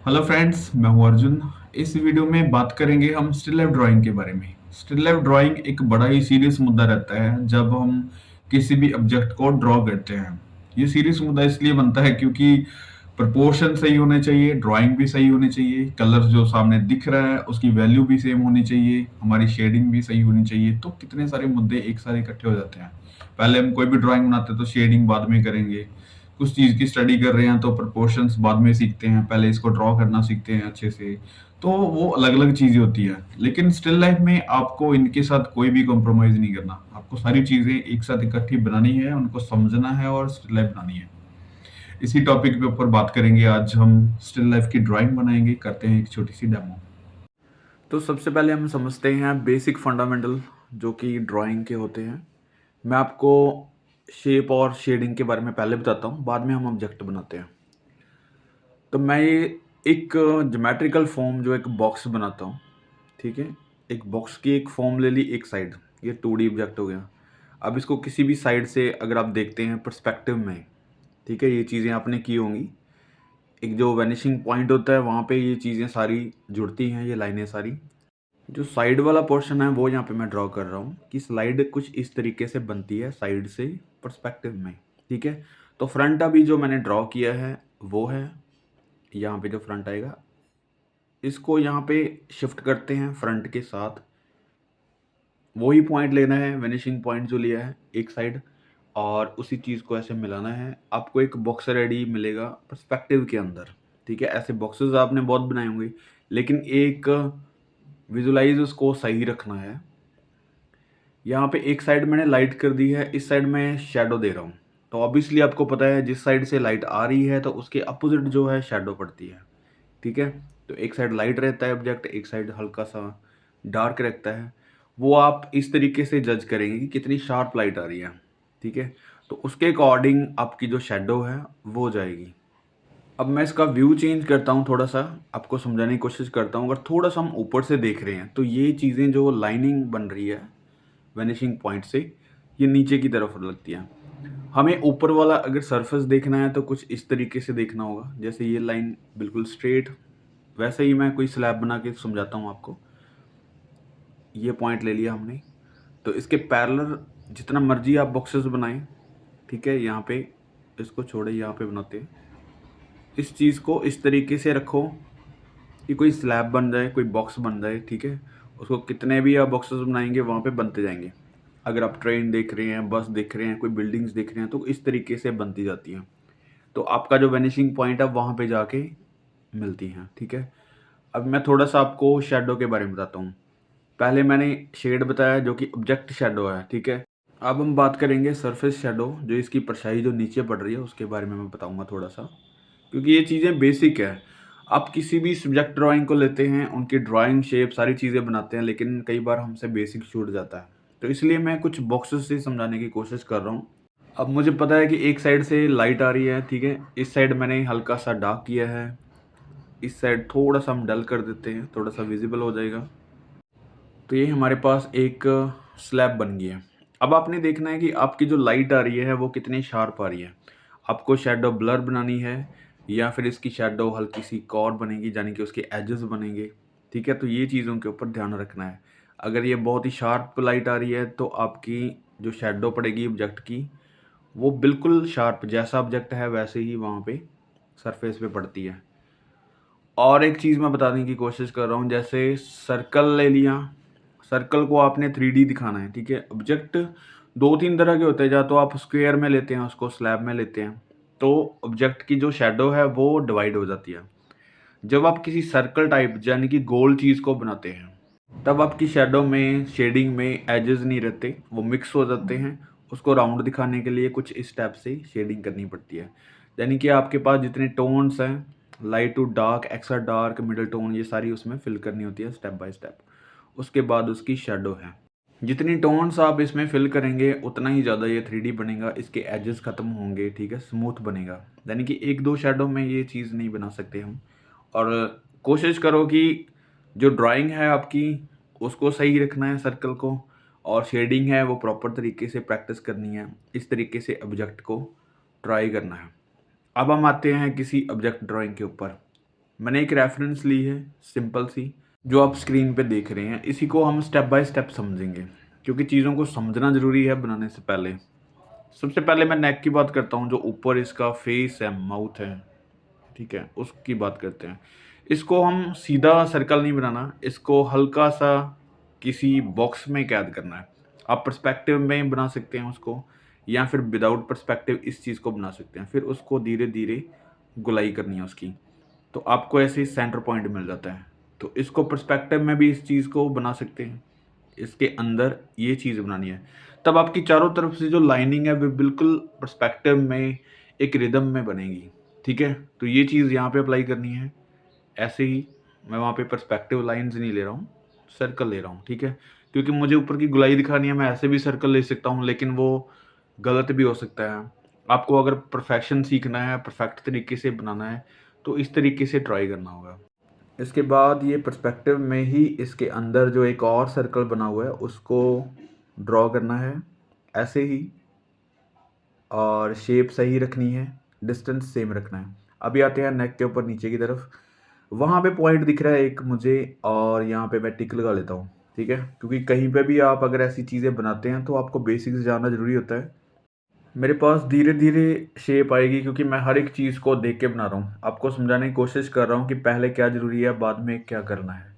Hello friends, मैं हूं अर्जुन। इस वीडियो में बात करेंगे हम स्टिल लाइफ ड्राइंग के बारे में। स्टिल लाइफ ड्राइंग एक बड़ा ही सीरियस मुद्दा रहता है जब हम किसी भी ऑब्जेक्ट को ड्रॉ करते हैं। ये सीरियस मुद्दा इसलिए बनता है क्योंकि प्रपोर्शन सही होने चाहिए, ड्राइंग भी सही होनी चाहिए, कलर जो सामने दिख रहा है उसकी वैल्यू भी सेम होनी चाहिए, हमारी शेडिंग भी सही होनी चाहिए। तो कितने सारे मुद्दे एक साथ इकट्ठे हो जाते हैं। पहले हम कोई भी ड्राइंग बनाते हैं तो शेडिंग बाद में करेंगे, कुछ चीज की स्टडी कर रहे हैं तो प्रपोर्शंस बाद में सीखते हैं, पहले इसको ड्रॉ करना सीखते हैं अच्छे से। तो वो अलग अलग चीजें होती है, लेकिन स्टिल लाइफ में आपको इनके साथ कोई भी कॉम्प्रोमाइज नहीं करना। आपको सारी चीजें एक साथ इकट्ठी बनानी है, उनको समझना है और स्टिल लाइफ बनानी है। इसी टॉपिक के ऊपर बात करेंगे आज हम। स्टिल लाइफ की ड्राइंग बनाएंगे, करते हैं एक छोटी सी डेमो। तो सबसे पहले हम समझते हैं बेसिक फंडामेंटल जो कि ड्राइंग के होते हैं। मैं आपको शेप और शेडिंग के बारे में पहले बताता हूँ, बाद में हम ऑब्जेक्ट बनाते हैं। तो मैं ये एक ज्योमेट्रिकल फॉर्म जो एक बॉक्स बनाता हूँ, ठीक है। एक बॉक्स की एक फॉर्म ले ली एक साइड, ये 2D ऑब्जेक्ट हो गया। अब इसको किसी भी साइड से अगर आप देखते हैं पर्सपेक्टिव में, ठीक है, ये चीज़ें आपने की होंगी। एक जो वैनिशिंग पॉइंट होता है वहाँ पे ये चीज़ें सारी जुड़ती हैं, ये लाइनें सारी। जो साइड वाला पोर्शन है वो यहाँ पे मैं ड्रॉ कर रहा हूँ कि स्लाइड कुछ इस तरीके से बनती है साइड से पर्सपेक्टिव में, ठीक है। तो फ्रंट अभी जो मैंने ड्रॉ किया है वो है यहाँ पे जो फ्रंट आएगा, इसको यहाँ पे शिफ्ट करते हैं फ्रंट के साथ। वही पॉइंट लेना है, वेनिशिंग पॉइंट जो लिया है एक साइड, और उसी चीज़ को ऐसे मिलाना है। आपको एक बॉक्स रेडी मिलेगा पर्सपेक्टिव के अंदर, ठीक है। ऐसे बॉक्सेस आपने बहुत बनाए होंगे, लेकिन एक विजुलाइज उसको सही रखना है। यहाँ पे एक साइड मैंने लाइट कर दी है, इस साइड में शैडो दे रहा हूँ। तो ऑब्वियसली आपको पता है जिस साइड से लाइट आ रही है तो उसके अपोजिट जो है शैडो पड़ती है, ठीक है। तो एक साइड लाइट रहता है ऑब्जेक्ट, एक साइड हल्का सा डार्क रहता है। वो आप इस तरीके से जज करेंगे कि कितनी शार्प लाइट आ रही है, ठीक है। तो उसके अकॉर्डिंग आपकी जो शैडो है वो हो जाएगी। अब मैं इसका व्यू चेंज करता हूँ, थोड़ा सा आपको समझाने की कोशिश करता हूँ। अगर थोड़ा सा हम ऊपर से देख रहे हैं तो ये चीज़ें जो लाइनिंग बन रही है वैनिशिंग पॉइंट से, ये नीचे की तरफ लगती है। हमें ऊपर वाला अगर सरफेस देखना है तो कुछ इस तरीके से देखना होगा, जैसे ये लाइन बिल्कुल स्ट्रेट। वैसे ही मैं कोई स्लैब बना के समझाता हूँ आपको। ये पॉइंट ले लिया हमने, तो इसके पैरेलल जितना मर्जी आप बॉक्सेस बनाएं, ठीक है। यहाँ पे इसको छोड़े, यहाँ पे बनाते हैं। इस चीज़ को इस तरीके से रखो कि कोई स्लैब बन जाए, कोई बॉक्स बन जाए, ठीक है। उसको कितने भी आप बॉक्सेस बनाएंगे वहाँ पे बनते जाएंगे। अगर आप ट्रेन देख रहे हैं, बस देख रहे हैं, कोई बिल्डिंग्स देख रहे हैं, तो इस तरीके से बनती जाती हैं। तो आपका जो वैनिशिंग पॉइंट है वहाँ पे जाके मिलती हैं, ठीक है। अब मैं थोड़ा सा आपको शेडो के बारे में बताता हूँ। पहले मैंने शेड बताया जो कि ऑब्जेक्ट शेडो है, ठीक है। अब हम बात करेंगे सरफेस शेडो, जो इसकी परछाई जो नीचे पड़ रही है उसके बारे में मैं बताऊंगा थोड़ा सा, क्योंकि ये चीज़ें बेसिक है। आप किसी भी सब्जेक्ट ड्राइंग को लेते हैं, उनकी ड्राइंग शेप सारी चीज़ें बनाते हैं, लेकिन कई बार हमसे बेसिक छूट जाता है। तो इसलिए मैं कुछ बॉक्सेस से समझाने की कोशिश कर रहा हूँ। अब मुझे पता है कि एक साइड से लाइट आ रही है, ठीक है। इस साइड मैंने हल्का सा डार्क किया है, इस साइड थोड़ा सा हम डल कर देते हैं, थोड़ा सा विजिबल हो जाएगा। तो ये हमारे पास एक स्लैब बन गया है। अब आपने देखना है कि आपकी जो लाइट आ रही है वो कितनी शार्प आ रही है। आपको शैडो ब्लर बनानी है या फिर इसकी शैडो हल्की सी कॉर बनेगी, यानी कि उसके एजेस बनेंगे, ठीक है। तो ये चीज़ों के ऊपर ध्यान रखना है। अगर ये बहुत ही शार्प लाइट आ रही है तो आपकी जो शैडो पड़ेगी ऑब्जेक्ट की, वो बिल्कुल शार्प जैसा ऑब्जेक्ट है वैसे ही वहाँ पे सरफेस पे पड़ती है। और एक चीज़ मैं बताने की कोशिश कर रहा हूँ, जैसे सर्कल ले लिया। सर्कल को आपने 3D दिखाना है, ठीक है। ऑब्जेक्ट 2-3 तरह के होते हैं, या तो आप स्क्वायर में लेते हैं, उसको स्लैब में लेते हैं, तो ऑब्जेक्ट की जो शैडो है वो डिवाइड हो जाती है। जब आप किसी सर्कल टाइप यानी कि गोल चीज़ को बनाते हैं, तब आपकी शैडो में, शेडिंग में एजेस नहीं रहते, वो मिक्स हो जाते हैं। उसको राउंड दिखाने के लिए कुछ इस टाइप से शेडिंग करनी पड़ती है। यानी कि आपके पास जितने टोन्स हैं, light to dark, extra dark, middle tone, ये सारी उसमें फिल करनी होती है स्टेप बाय स्टेप। उसके बाद उसकी शैडो है। जितनी टोन्स आप इसमें फिल करेंगे उतना ही ज़्यादा ये 3D बनेगा, इसके एजेस ख़त्म होंगे, ठीक है, स्मूथ बनेगा। यानी कि 1-2 शैडो में ये चीज़ नहीं बना सकते हम। और कोशिश करो कि जो ड्राइंग है आपकी उसको सही रखना है, सर्कल को, और शेडिंग है वो प्रॉपर तरीके से प्रैक्टिस करनी है। इस तरीके से ऑब्जेक्ट को ट्राई करना है। अब हम आते हैं किसी ऑब्जेक्ट ड्राइंग के ऊपर। मैंने एक रेफरेंस ली है सिंपल सी, जो आप स्क्रीन पे देख रहे हैं। इसी को हम स्टेप बाय स्टेप समझेंगे, क्योंकि चीज़ों को समझना ज़रूरी है बनाने से पहले। सबसे पहले मैं नेक की बात करता हूँ, जो ऊपर इसका फेस है, माउथ है, ठीक है? उसकी बात करते हैं। इसको हम सीधा सर्कल नहीं बनाना, इसको हल्का-सा किसी बॉक्स में कैद करना है। आप पर्सपेक्टिव में बना सकते हैं उसको, या फिर विदाउट पर्सपेक्टिव इस चीज़ को बना सकते हैं। फिर उसको धीरे-धीरे गोलाई करनी है उसकी, तो आपको ऐसे ही सेंटर पॉइंट मिल जाता है। तो इसको पर्सपेक्टिव में भी इस चीज़ को बना सकते हैं। इसके अंदर ये चीज़ बनानी है। तब आपकी चारों तरफ से जो लाइनिंग है वो बिल्कुल पर्सपेक्टिव में एक रिदम में बनेगी, ठीक है? तो ये चीज़ यहाँ पे अप्लाई करनी है। ऐसे ही मैं वहाँ पे पर्सपेक्टिव लाइन्स नहीं ले रहा हूँ, सर्कल ले रहा हूँ, ठीक है? क्योंकि मुझे ऊपर की गोलाई दिखानी है, मैं ऐसे भी सर्कल ले सकता हूँ, लेकिन वो गलत भी हो सकता है। आपको अगर परफेक्शन सीखना है, परफेक्ट तरीके से बनाना है, तो इस तरीके से ट्राई करना होगा। इसके बाद ये पर्सपेक्टिव में ही इसके अंदर जो एक और सर्कल बना हुआ है उसको ड्रॉ करना है ऐसे ही, और शेप सही रखनी है, डिस्टेंस सेम रखना है। अभी आते हैं नेक के ऊपर नीचे की तरफ। वहाँ पे पॉइंट दिख रहा है एक मुझे, और यहाँ पे मैं टिक लगा लेता हूँ, ठीक है? क्योंकि कहीं पे भी आप अगर ऐसी चीज़ें बनाते हैं तो आपको बेसिक्स जानना ज़रूरी होता है। मेरे पास धीरे-धीरे शेप आएगी, क्योंकि मैं हर एक चीज़ को देख के बना रहा हूँ। आपको समझाने की कोशिश कर रहा हूँ कि पहले क्या ज़रूरी है, बाद में क्या करना है।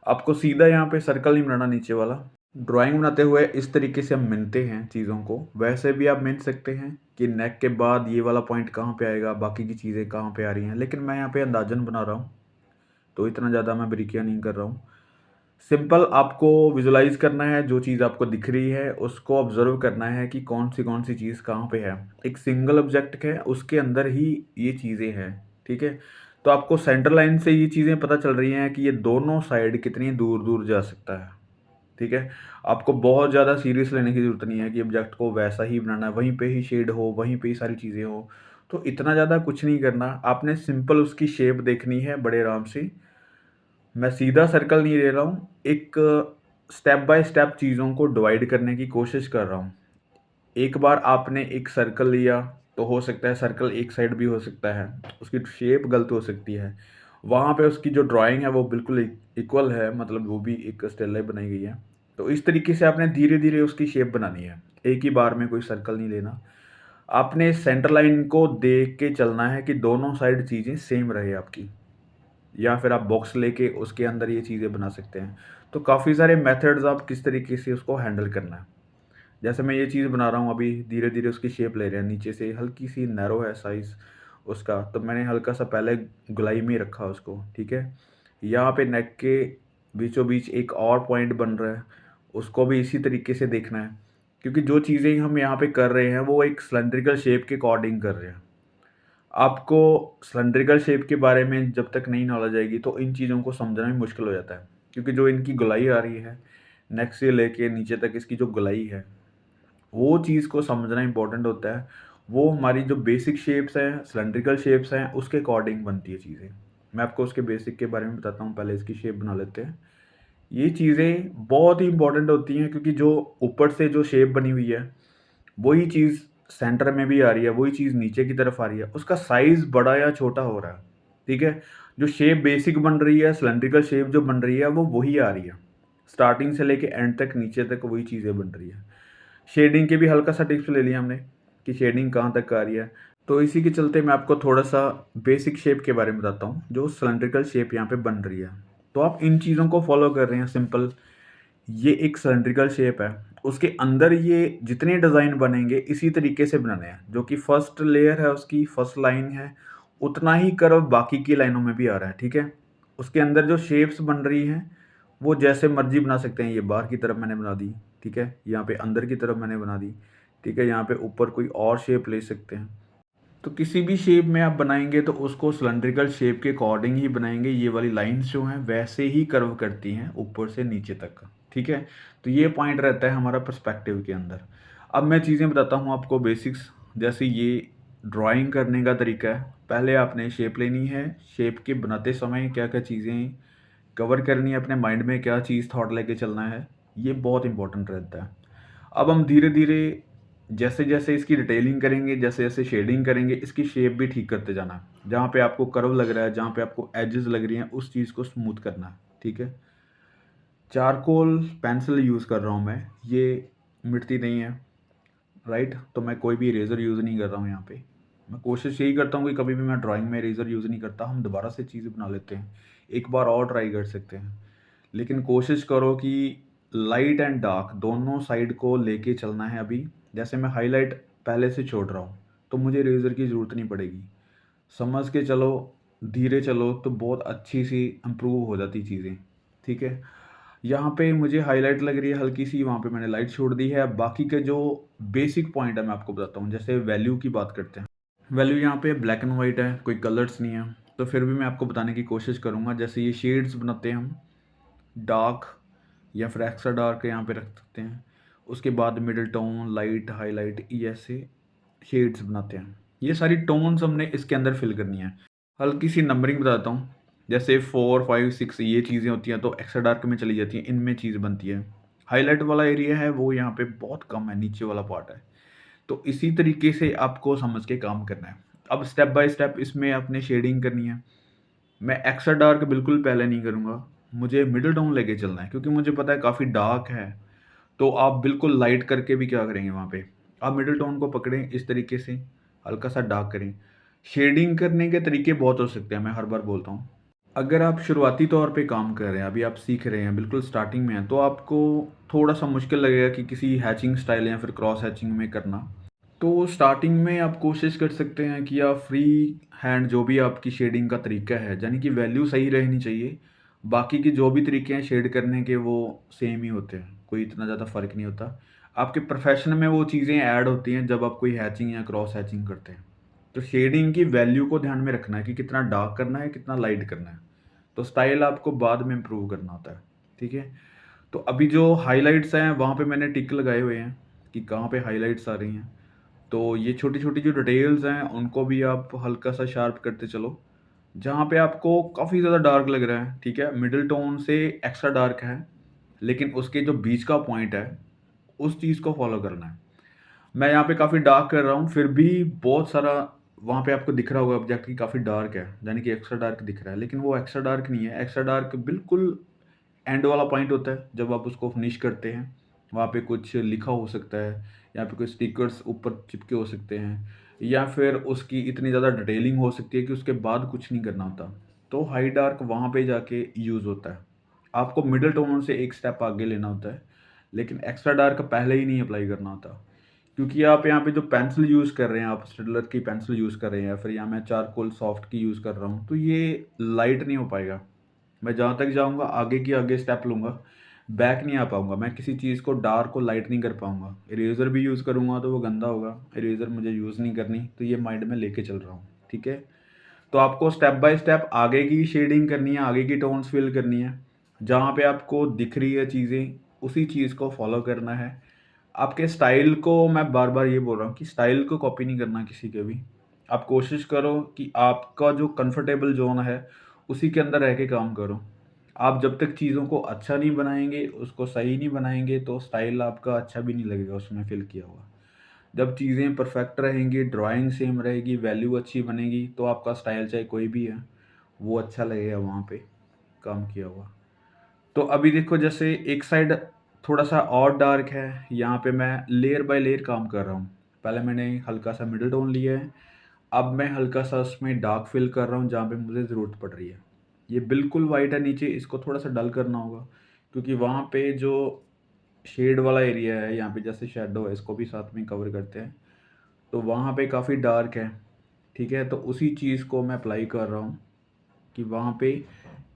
आपको सीधा यहाँ पे सर्कल नहीं बनाना नीचे वाला। ड्राइंग बनाते हुए इस तरीके से हम मिनते हैं चीज़ों को, वैसे भी आप मिन सकते हैं कि नेक के बाद ये वाला पॉइंट कहाँ पे आएगा, बाकी की चीज़ें कहाँ पे आ रही हैं। लेकिन मैं यहाँ पे अंदाज़न बना रहा हूँ, तो इतना ज़्यादा मैं बारीकियाँ नहीं कर रहा हूँ। सिंपल आपको विजुलाइज़ करना है, जो चीज़ आपको दिख रही है उसको ऑब्ज़र्व करना है कि कौन सी चीज़ कहाँ पे है। एक सिंगल ऑब्जेक्ट है, उसके अंदर ही ये चीज़ें हैं, ठीक है? तो आपको सेंटर लाइन से ये चीज़ें पता चल रही हैं कि ये दोनों साइड कितनी दूर-दूर जा सकता है, ठीक है? आपको बहुत ज़्यादा सीरियस लेने की ज़रूरत नहीं है कि ऑब्जेक्ट को वैसा ही बनाना है, वहीं पे ही शेड हो, वहीं पे ही सारी चीज़ें हो। तो इतना ज़्यादा कुछ नहीं करना, आपने सिंपल उसकी शेप देखनी है बड़े आराम से। मैं सीधा सर्कल नहीं ले रहा हूँ, एक स्टेप बाय स्टेप चीज़ों को डिवाइड करने की कोशिश कर रहा हूँ। एक बार आपने एक सर्कल लिया, तो हो सकता है सर्कल एक साइड भी हो सकता है, उसकी शेप गलत हो सकती है। वहाँ पे उसकी जो ड्राइंग है वो बिल्कुल इक्वल है, मतलब वो भी एक स्टेल लाइन बनाई गई है। तो इस तरीके से आपने धीरे-धीरे उसकी शेप बनानी है, एक ही बार में कोई सर्कल नहीं लेना। आपने सेंटर लाइन को देख के चलना है कि दोनों साइड चीज़ें सेम रहे आपकी। या फिर आप बॉक्स लेके उसके अंदर ये चीज़ें बना सकते हैं। तो काफ़ी सारे मेथड्स आप किस तरीके से उसको हैंडल करना है। जैसे मैं ये चीज़ बना रहा हूँ अभी, धीरे-धीरे उसकी शेप ले रहे हैं, नीचे से हल्की-सी नैरो है साइज़ उसका, तो मैंने हल्का-सा पहले गोलाई में रखा उसको, ठीक है? यहाँ पे नेक के बीचों-बीच एक और पॉइंट बन रहा है, उसको भी इसी तरीके से देखना है, क्योंकि जो चीज़ें हम यहाँ पे कर रहे हैं, वो एक सिलिंड्रिकल शेप के अकॉर्डिंग कर रहे हैं। आपको सिलिंड्रिकल शेप के बारे में जब तक नहीं नॉलेज आएगी, तो इन चीज़ों को समझना भी मुश्किल हो जाता है, क्योंकि जो इनकी गोलाई आ रही है, नेक से लेके नीचे तक इसकी जो गोलाई है, वो चीज़ को समझना इम्पोर्टेंट होता है। वो हमारी जो बेसिक शेप्स हैं, सिलिंड्रिकल शेप्स हैं, उसके अकॉर्डिंग बनती है चीज़ें। मैं आपको उसके बेसिक के बारे में बताता हूँ, पहले इसकी शेप बना लेते हैं। ये चीज़ें बहुत ही इम्पोर्टेंट होती हैं, क्योंकि जो ऊपर से जो शेप बनी हुई है, वही चीज़ सेंटर में भी आ रही है, वही चीज़ नीचे की तरफ आ रही है। उसका साइज़ बड़ा या छोटा हो रहा है, ठीक है? जो शेप बेसिक बन रही है, सिलिंड्रिकल शेप जो बन रही है, वो वही आ रही है। स्टार्टिंग से लेके एंड तक, नीचे तक वही चीज़ें बन रही है। शेडिंग के भी हल्का-सा टिप्स ले लिया हमने कि शेडिंग कहाँ तक आ रही है। तो इसी के चलते मैं आपको थोड़ा-सा बेसिक शेप के बारे में बताता हूँ, जो सिलिंड्रिकल शेप यहाँ पे बन रही है। तो आप इन चीज़ों को फ़ॉलो कर रहे हैं सिंपल। ये एक सिलिंड्रिकल शेप है, उसके अंदर ये जितने डिज़ाइन बनेंगे इसी तरीके से बनाने हैं, जो कि फर्स्ट लेयर है उसकी, फर्स्ट लाइन है, उतना ही कर्व बाकी की लाइनों में भी आ रहा है, ठीक है? उसके अंदर जो शेप्स बन रही हैं, वो जैसे मर्ज़ी बना सकते हैं। ये बाहर की तरफ मैंने बना दी, ठीक है? यहाँ पे अंदर की तरफ मैंने बना दी, ठीक है? यहाँ पे ऊपर कोई और शेप ले सकते हैं। तो किसी भी शेप में आप बनाएँगे तो उसको सिलिंड्रिकल शेप के अकॉर्डिंग ही बनाएँगे। ये वाली लाइन्स जो हैं वैसे ही कर्व करती हैं ऊपर से नीचे तक, ठीक है? तो ये पॉइंट रहता है हमारा पर्सपेक्टिव के अंदर। अब मैं चीज़ें बताता हूँ आपको बेसिक्स, जैसे ये ड्राइंग करने का तरीका है। पहले आपने शेप लेनी है, शेप के बनाते समय क्या-क्या चीज़ें कवर करनी है, अपने माइंड में क्या चीज़ थॉट लेके चलना है, ये बहुत इम्पोर्टेंट रहता है। अब हम धीरे-धीरे जैसे जैसे इसकी डिटेलिंग करेंगे, जैसे जैसे शेडिंग करेंगे, इसकी शेप भी ठीक करते जाना है। जहाँ पे आपको कर्व लग रहा है, जहाँ पे आपको एजेस लग रही हैं, उस चीज़ को स्मूथ करना है, ठीक है। चारकोल पेंसिल यूज़ कर रहा हूँ मैं, ये मिटती नहीं है, राइट। तो मैं कोई भी इरेज़र यूज़ नहीं कर रहा हूँ यहाँ पे। मैं कोशिश यही करता हूँ कि कभी भी मैं ड्राइंग में इरेज़र यूज़ नहीं करता, हम दोबारा से चीज़ बना लेते हैं, एक बार और ट्राई कर सकते हैं। लेकिन कोशिश करो कि लाइट एंड डार्क दोनों साइड को लेके चलना है अभी। जैसे मैं हाइलाइट पहले से छोड़ रहा हूँ, तो मुझे इरेज़र की ज़रूरत नहीं पड़ेगी। समझ के चलो, धीरे चलो, तो बहुत अच्छी सी इम्प्रूव हो जाती चीज़ें, ठीक है। यहाँ पे मुझे हाइलाइट लग रही है हल्की सी, वहाँ पे मैंने लाइट छोड़ दी है। बाकी के जो बेसिक पॉइंट है मैं आपको बताता हूँ। जैसे वैल्यू की बात करते हैं, वैल्यू यहाँ पे ब्लैक एंड वाइट है, कोई कलर्स नहीं है, तो फिर भी मैं आपको बताने की कोशिश करूँगा। जैसे ये शेड्स बनाते हैं हम, डार्क या फिर एक्स्ट्रा डार्क यहाँ पे रख सकते हैं। उसके बाद मिडिल टोन, लाइट, हाईलाइट, ये ऐसे शेड्स बनाते हैं। ये सारी टोन्स हमने इसके अंदर फिल करनी है। हल्की सी नंबरिंग बताता हूँ। जैसे 4, 5, 6 ये चीज़ें होती हैं, तो एक्स्ट्रा डार्क में चली जाती हैं, इनमें चीज़ बनती है। हाईलाइट वाला एरिया है वो यहाँ पे बहुत कम है, नीचे वाला पार्ट है। तो इसी तरीके से आपको समझ के काम करना है। अब स्टेप बाय स्टेप इसमें आपने शेडिंग करनी है। मैं एक्स्ट्रा डार्क बिल्कुल पहले नहीं करूँगा, मुझे मिडल टोन लेके चलना है, क्योंकि मुझे पता है काफ़ी डार्क है। तो आप बिल्कुल लाइट करके भी क्या करेंगे वहाँ पे, आप मिडल टोन को पकड़ें इस तरीके से, हल्का-सा डार्क करें। शेडिंग करने के तरीके बहुत हो सकते हैं, मैं हर बार बोलता हूँ। अगर आप शुरुआती तौर पे काम कर रहे हैं, अभी आप सीख रहे हैं, बिल्कुल स्टार्टिंग में हैं, तो आपको थोड़ा-सा मुश्किल लगेगा कि किसी हैचिंग स्टाइल या फिर क्रॉस हैचिंग में करना। तो स्टार्टिंग में आप कोशिश कर सकते हैं कि आप फ्री हैंड जो भी आपकी शेडिंग का तरीका है, यानी कि वैल्यू सही रहनी चाहिए। बाकी के जो भी तरीके हैं शेड करने के वो सेम ही होते हैं, कोई इतना ज़्यादा फ़र्क नहीं होता। आपके प्रोफ़ेशन में वो चीज़ें ऐड होती हैं जब आप कोई हैचिंग या क्रॉस हैचिंग करते हैं। तो शेडिंग की वैल्यू को ध्यान में रखना है कि कितना डार्क करना है, कितना लाइट करना है। तो स्टाइल आपको बाद में इम्प्रूव करना होता है, ठीक है? तो अभी जो हाइलाइट्स हैं वहाँ पे मैंने टिक लगाए हुए हैं कि कहाँ पे हाइलाइट्स आ रही हैं। तो ये छोटी-छोटी जो डिटेल्स हैं, उनको भी आप हल्का-सा शार्प करते चलो। जहाँ पे आपको काफ़ी ज़्यादा डार्क लग रहा है, ठीक है? मिडल टोन से एक्स्ट्रा डार्क है, लेकिन उसके जो बीच का पॉइंट है, उस चीज़ को फ़ॉलो करना है। मैं यहाँ पे काफ़ी डार्क कर रहा हूँ, फिर भी बहुत सारा वहाँ पे आपको दिख रहा होगा ऑब्जेक्ट कि काफ़ी डार्क है, यानी कि एक्स्ट्रा डार्क दिख रहा है, लेकिन वो एक्स्ट्रा डार्क नहीं है। एक्स्ट्रा डार्क बिल्कुल एंड वाला पॉइंट होता है, जब आप उसको फिनिश करते हैं। वहाँ पे कुछ लिखा हो सकता है, या पे कुछ स्टिकर्स ऊपर चिपके हो सकते हैं, या फिर उसकी इतनी ज़्यादा डिटेलिंग हो सकती है कि उसके बाद कुछ नहीं करना होता। तो हाई डार्क वहाँ पे जाके यूज़ होता है। आपको मिडल टोन से एक स्टेप आगे लेना होता है, लेकिन एक्स्ट्रा डार्क पहले ही नहीं अप्लाई करना होता। क्योंकि आप यहाँ पे जो पेंसिल यूज़ कर रहे हैं, आप स्टेडलर की पेंसिल यूज़ कर रहे हैं, या फिर यहाँ मैं चारकोल सॉफ्ट की यूज़ कर रहा हूँ, तो ये लाइट नहीं हो पाएगा। मैं जहाँ तक जाऊँगा आगे की आगे स्टेप लूँगा, बैक नहीं आ पाऊँगा। मैं किसी चीज़ को डार्क और लाइट नहीं कर पाऊँगा। इरेज़र भी यूज़ करूँगा तो वो गंदा होगा, इरेज़र मुझे यूज़ नहीं करनी, तो ये माइंड में लेके चल रहा हूँ, ठीक है? तो आपको स्टेप बाय स्टेप आगे की शेडिंग करनी है, आगे की टोन्स फिल करनी है। जहाँ पे आपको दिख रही है चीज़ें, उसी चीज़ को फ़ॉलो करना है। आपके स्टाइल को मैं बार-बार ये बोल रहा हूँ कि स्टाइल को कॉपी नहीं करना किसी के भी। आप कोशिश करो कि आपका जो कंफर्टेबल ज़ोन है, उसी के अंदर रह के काम करो। आप जब तक चीज़ों को अच्छा नहीं बनाएँगे, उसको सही नहीं बनाएँगे, तो स्टाइल आपका अच्छा भी नहीं लगेगा उसमें फ़िल किया हुआ। जब चीज़ें परफेक्ट रहेंगी, ड्राइंग सेम रहेगी, वैल्यू अच्छी बनेगी, तो आपका स्टाइल चाहे कोई भी है, वो अच्छा लगेगा वहाँ पे काम किया हुआ। तो अभी देखो जैसे एक साइड थोड़ा-सा और डार्क है, यहाँ पे मैं लेयर बाय लेयर काम कर रहा हूँ। पहले मैंने हल्का-सा मिडल टोन लिया है, अब मैं हल्का-सा उसमें डार्क फ़िल कर रहा हूँ जहाँ पे मुझे ज़रूरत पड़ रही है। ये बिल्कुल व्हाइट है नीचे, इसको थोड़ा-सा डल करना होगा, क्योंकि वहाँ पे जो शेड वाला एरिया है, यहाँ पे जैसे शैडो है, इसको भी साथ में कवर करते हैं, तो वहाँ पे काफ़ी डार्क है, ठीक है? तो उसी चीज़ को मैं अप्लाई कर रहा हूँ कि वहाँ पे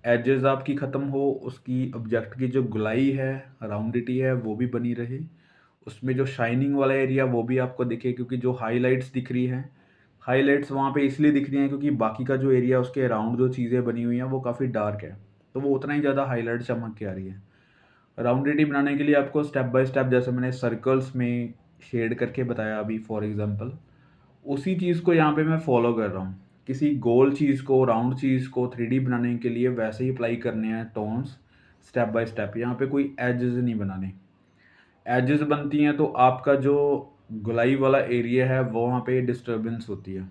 एजेस आपकी ख़त्म हो, उसकी ऑब्जेक्ट की जो गोलाई है, राउंडिटी है, वो भी बनी रहे। उसमें जो शाइनिंग वाला एरिया वो भी आपको दिखे, क्योंकि जो हाइलाइट्स दिख रही हैं, हाइलाइट्स वहाँ पे इसलिए दिख रही हैं क्योंकि बाकी का जो एरिया उसके अराउंड जो चीज़ें बनी हुई हैं वो काफ़ी डार्क है। तो वो उतना ही ज़्यादा हाइलाइट चमक के आ रही है। राउंडिटी बनाने के लिए आपको स्टेप बाय स्टेप, जैसे मैंने सर्कल्स में शेड करके बताया अभी फॉर एग्ज़ाम्पल, उसी चीज़ को यहाँ पे मैं फ़ॉलो कर रहा हूँ। किसी गोल चीज़ को, राउंड चीज़ को 3D बनाने के लिए वैसे ही अप्लाई करने हैं टोन्स, स्टेप बाय स्टेप। यहाँ पे कोई एजेस नहीं बनाने। एजेस बनती हैं तो आपका जो गोलाई वाला एरिया है वहाँ पे डिस्टर्बेंस होती है।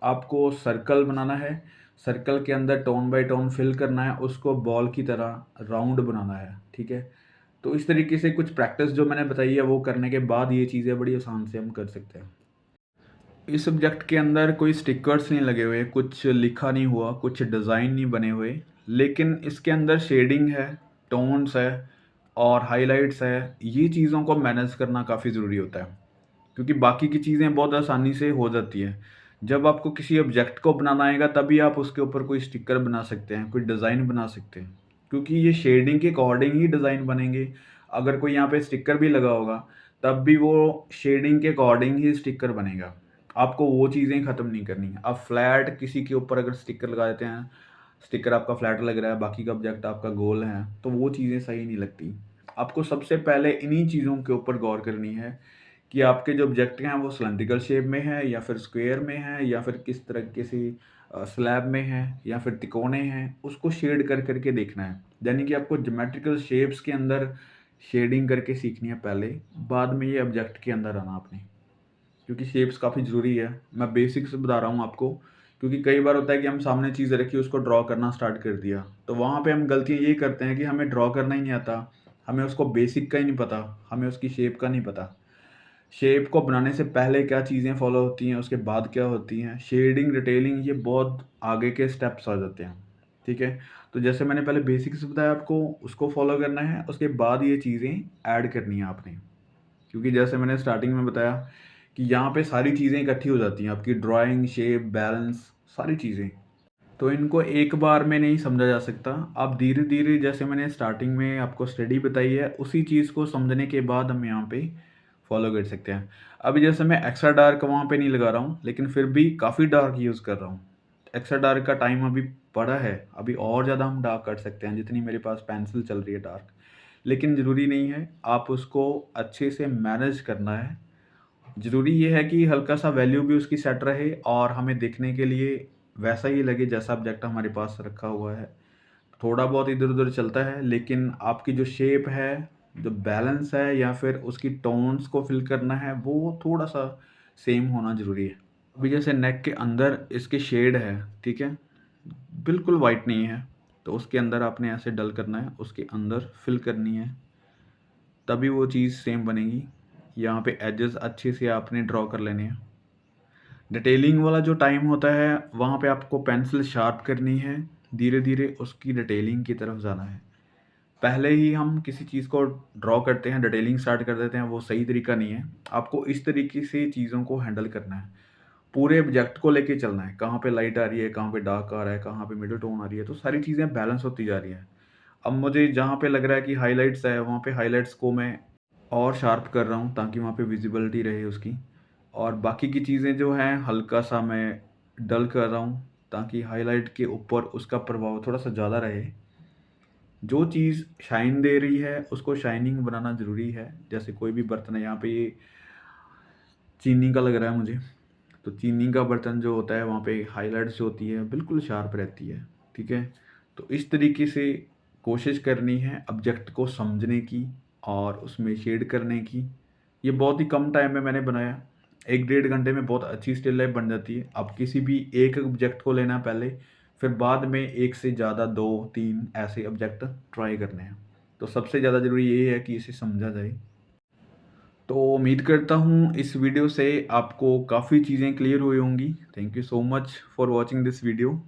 आपको सर्कल बनाना है, सर्कल के अंदर टोन बाय टोन फिल करना है, उसको बॉल की तरह राउंड बनाना है, ठीक है? तो इस तरीके से कुछ प्रैक्टिस जो मैंने बताई है वो करने के बाद ये चीज़ें बड़ी आसान से हम कर सकते हैं। इस सब्जेक्ट के अंदर कोई स्टिकर्स नहीं लगे हुए, कुछ लिखा नहीं हुआ, कुछ डिज़ाइन नहीं बने हुए, लेकिन इसके अंदर शेडिंग है, टोन्स है और हाइलाइट्स है। ये चीज़ों को मैनेज करना काफ़ी ज़रूरी होता है, क्योंकि बाकी की चीज़ें बहुत आसानी से हो जाती हैं। जब आपको किसी ऑब्जेक्ट को बनाना आएगा तभी आप उसके ऊपर कोई स्टिकर बना सकते हैं, कोई डिज़ाइन बना सकते हैं, क्योंकि ये शेडिंग के अकॉर्डिंग ही डिज़ाइन बनेंगे। अगर कोई यहाँ पे स्टिकर भी लगा होगा, तब भी वो शेडिंग के अकॉर्डिंग ही स्टिकर बनेगा। आपको वो चीज़ें ख़त्म नहीं करनी है। आप फ्लैट किसी के ऊपर अगर स्टिकर लगा देते हैं, स्टिकर आपका फ्लैट लग रहा है, बाकी का ऑब्जेक्ट आपका गोल है, तो वो चीज़ें सही नहीं लगती। आपको सबसे पहले इन्हीं चीज़ों के ऊपर गौर करनी है कि आपके जो ऑब्जेक्ट हैं वो सिलिंड्रिकल शेप में है या फिर स्क्वायर में है या फिर किस तरह किसी स्लैब में है या फिर तिकोने हैं, उसको शेड कर के देखना है। यानी कि आपको ज्योमेट्रिकल शेप्स के अंदर शेडिंग करके सीखनी है पहले, बाद में ये ऑब्जेक्ट के अंदर आना आपने। क्योंकि शेप्स काफ़ी ज़रूरी है। मैं बेसिक्स बता रहा हूँ आपको, क्योंकि कई बार होता है कि हम सामने चीज़ रखी उसको ड्रॉ करना स्टार्ट कर दिया, तो वहाँ पे हम गलतियाँ ये करते हैं कि हमें ड्रॉ करना ही नहीं आता, हमें उसको बेसिक का ही नहीं पता, हमें उसकी शेप का नहीं पता। शेप को बनाने से पहले क्या चीज़ें फॉलो होती हैं, उसके बाद क्या होती हैं, शेडिंग, डिटेलिंग, ये बहुत आगे के स्टेप्स आ जाते हैं, ठीक है? तो जैसे मैंने पहले बेसिक्स बताया आपको, उसको फॉलो करना है, उसके बाद ये चीज़ें ऐड करनी है आपने। क्योंकि जैसे मैंने स्टार्टिंग में बताया कि यहाँ पे सारी चीज़ें इकट्ठी हो जाती हैं, आपकी ड्राइंग, शेप, बैलेंस, सारी चीज़ें। तो इनको एक बार में नहीं समझा जा सकता। आप धीरे-धीरे, जैसे मैंने स्टार्टिंग में आपको स्टडी बताई है, उसी चीज़ को समझने के बाद हम यहाँ पे फ़ॉलो कर सकते हैं। अभी जैसे मैं एक्स्ट्रा डार्क वहाँ पे नहीं लगा रहा हूँ, लेकिन फिर भी काफ़ी डार्क यूज़ कर रहा हूँ। एक्स्ट्रा डार्क का टाइम अभी पड़ा है, अभी और ज़्यादा हम डार्क कर सकते हैं, जितनी मेरे पास पेंसिल चल रही है डार्क। लेकिन ज़रूरी नहीं है, आप उसको अच्छे से मैनेज करना है। ज़रूरी ये है कि हल्का-सा वैल्यू भी उसकी सेट रहे और हमें देखने के लिए वैसा ही लगे जैसा ऑब्जेक्ट हमारे पास रखा हुआ है। थोड़ा बहुत इधर-उधर चलता है, लेकिन आपकी जो शेप है, जो बैलेंस है या फिर उसकी टोन्स को फ़िल करना है, वो थोड़ा-सा सेम होना ज़रूरी है। अभी जैसे नेक के अंदर इसके शेड है, ठीक है? बिल्कुल व्हाइट नहीं है, तो उसके अंदर आपने ऐसे डल करना है, उसके अंदर फ़िल करनी है, तभी वो चीज़ सेम बनेगी। यहाँ पे एजेस अच्छे से आपने ड्रॉ कर लेने हैं। डिटेलिंग वाला जो टाइम होता है, वहाँ पे आपको पेंसिल शार्प करनी है, धीरे-धीरे उसकी डिटेलिंग की तरफ जाना है। पहले ही हम किसी चीज़ को ड्रॉ करते हैं, डिटेलिंग स्टार्ट कर देते हैं, वो सही तरीका नहीं है। आपको इस तरीके से चीज़ों को हैंडल करना है। पूरे ऑब्जेक्ट को लेके चलना है, कहाँ पे लाइट आ रही है, कहाँ पे डार्क आ रहा है, कहाँ पे मिडल टोन आ रही है, तो सारी चीज़ें बैलेंस होती जा रही हैं। अब मुझे जहाँ पे लग रहा है कि हाइलाइट्स है, वहाँ पे हाइलाइट्स को मैं और शार्प कर रहा हूँ ताकि वहाँ पे विज़िबिलिटी रहे उसकी। और बाकी की चीज़ें जो हैं हल्का-सा मैं डल कर रहा हूँ ताकि हाइलाइट के ऊपर उसका प्रभाव थोड़ा-सा ज़्यादा रहे। जो चीज़ शाइन दे रही है उसको शाइनिंग बनाना ज़रूरी है। जैसे कोई भी बर्तन है, यहाँ पे ये चीनी का लग रहा है मुझे, तो चीनी का बर्तन जो होता है वहाँ पे हाइलाइट्स जो होती है बिल्कुल शार्प रहती है, ठीक है? तो इस तरीके से कोशिश करनी है ऑब्जेक्ट को समझने की और उसमें शेड करने की। ये बहुत ही कम टाइम में मैंने बनाया। 1 डेढ़ घंटे में बहुत अच्छी स्टिल लाइफ बन जाती है। आप किसी भी एक ऑब्जेक्ट को लेना पहले, फिर बाद में 1 से ज़्यादा 2-3 ऐसे ऑब्जेक्ट ट्राई करने हैं। तो सबसे ज़्यादा ज़रूरी यही है कि इसे समझा जाए। तो उम्मीद करता हूँ इस वीडियो से आपको काफ़ी चीज़ें क्लियर हुई होंगी। Thank you so much for watching this video.